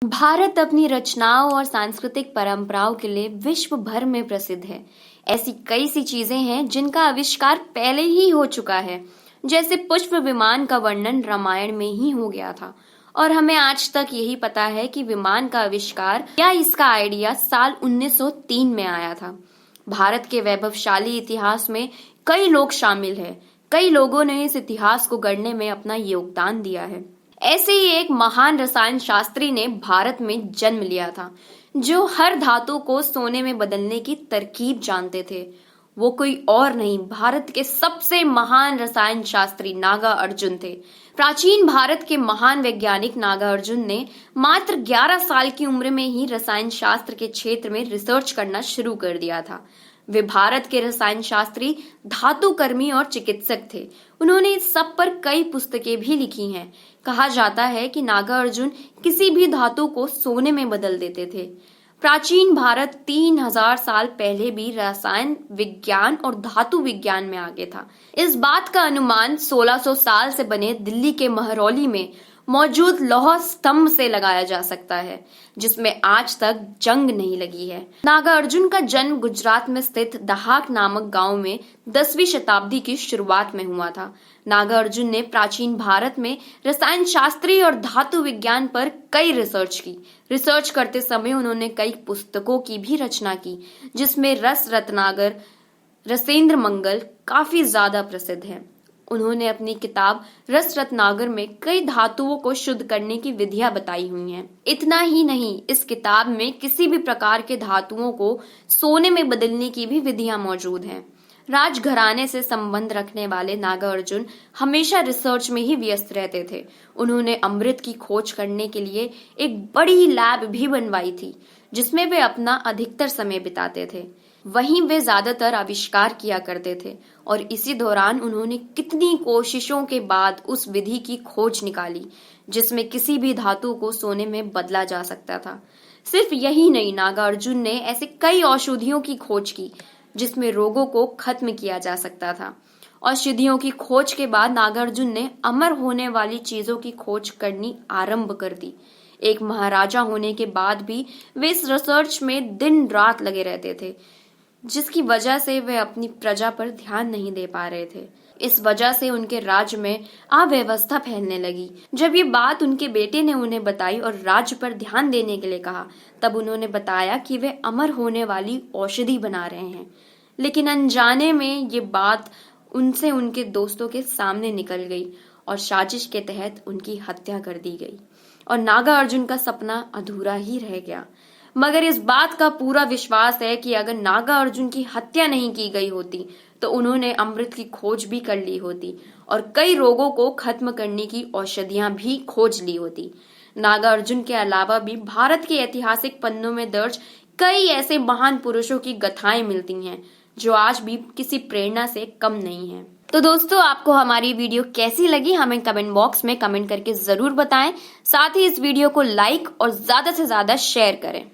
भारत अपनी रचनाओं और सांस्कृतिक परंपराओं के लिए विश्व भर में प्रसिद्ध है। ऐसी कई सी चीजें हैं जिनका आविष्कार पहले ही हो चुका है। जैसे पुष्प विमान का वर्णन रामायण में ही हो गया था और हमें आज तक यही पता है कि विमान का आविष्कार या इसका आइडिया साल 1903 में आया था। भारत के वैभवशाली इतिहास में कई लोग शामिल हैं। कई लोगों ने इस इतिहास को गढ़ने में अपना योगदान दिया है। ऐसे ही एक महान रसायन शास्त्री ने भारत में जन्म लिया था, जो हर धातु को सोने में बदलने की तरकीब जानते थे। वो कोई और नहीं, भारत के सबसे महान रसायन शास्त्री नागार्जुन थे। प्राचीन भारत के महान वैज्ञानिक नागार्जुन ने मात्र 11 साल की उम्र में ही रसायन शास्त्र के क्षेत्र में रिसर्च करना शुरू कर दिया था। वे भारत के रसायन शास्त्री, धातु कर्मी और चिकित्सक थे। उन्होंने इस सब पर कई पुस्तकें भी लिखी हैं। कहा जाता है कि नागार्जुन किसी भी धातु को सोने में बदल देते थे। प्राचीन भारत 3000 साल पहले भी रसायन विज्ञान और धातु विज्ञान में आगे था। इस बात का अनुमान 1600 साल से बने दिल्ली के महरौली में मौजूद लौह स्तंभ से लगाया जा सकता है, जिसमें आज तक जंग नहीं लगी है। नागार्जुन का जन्म गुजरात में स्थित दहाक नामक गांव में 10वीं शताब्दी की शुरुआत में हुआ था। नागार्जुन ने प्राचीन भारत में रसायन शास्त्री और धातु विज्ञान पर कई रिसर्च की। रिसर्च करते समय उन्होंने कई पुस्तकों की भी रचना की, जिसमें रस रत्नाकर, रसेंद्र मंगल काफी ज्यादा प्रसिद्ध है। उन्होंने अपनी किताब रस रत्नाकर में कई धातुओं को शुद्ध करने की विधियां बताई हुई हैं। इतना ही नहीं, इस किताब में किसी भी प्रकार के धातुओं को सोने में बदलने की भी विधियां मौजूद हैं। राजघराने से संबंध रखने वाले नागार्जुन हमेशा रिसर्च में ही व्यस्त रहते थे। उन्होंने अमृत की खोज करने के लिए एक बड़ी लैब भी बनवाई थी, जिसमें वे अपना अधिकतर समय बिताते थे। वहीं वे ज्यादातर आविष्कार किया करते थे और इसी दौरान उन्होंने कितनी कोशिशों के बाद उस विधि की खोज निकाली जिसमें किसी भी धातु को सोने में बदला जा सकता था। सिर्फ यही नहीं, नागार्जुन ने ऐसे कई औषधियों की खोज की जिसमें रोगों को खत्म किया जा सकता था। औषधियों की खोज के बाद नागार्जुन ने अमर होने वाली चीजों की खोज करनी आरंभ कर दी। एक महाराजा होने के बाद भी वे इस रिसर्च में दिन रात लगे रहते थे, जिसकी वजह से वे अपनी प्रजा पर ध्यान नहीं दे पा रहे थे। इस वजह से उनके राज्य में अव्यवस्था फैलने लगी। जब ये बात उनके बेटे ने उन्हें बताई और राज्य पर ध्यान देने के लिए कहा, तब उन्होंने बताया कि वे अमर होने वाली औषधि बना रहे हैं। लेकिन अनजाने में ये बात उनसे उनके दोस्तों के सामने निकल गई और साजिश के तहत उनकी हत्या कर दी गई और नागार्जुन का सपना अधूरा ही रह गया। मगर इस बात का पूरा विश्वास है कि अगर नागार्जुन की हत्या नहीं की गई होती तो उन्होंने अमृत की खोज भी कर ली होती और कई रोगों को खत्म करने की औषधियां भी खोज ली होती। नागार्जुन के अलावा भी भारत के ऐतिहासिक पन्नों में दर्ज कई ऐसे महान पुरुषों की गाथाएं मिलती हैं जो आज भी किसी प्रेरणा से कम नहीं है। तो दोस्तों, आपको हमारी वीडियो कैसी लगी हमें कमेंट बॉक्स में कमेंट करके जरूर बताएं। साथ ही इस वीडियो को लाइक और ज्यादा से ज्यादा शेयर करें।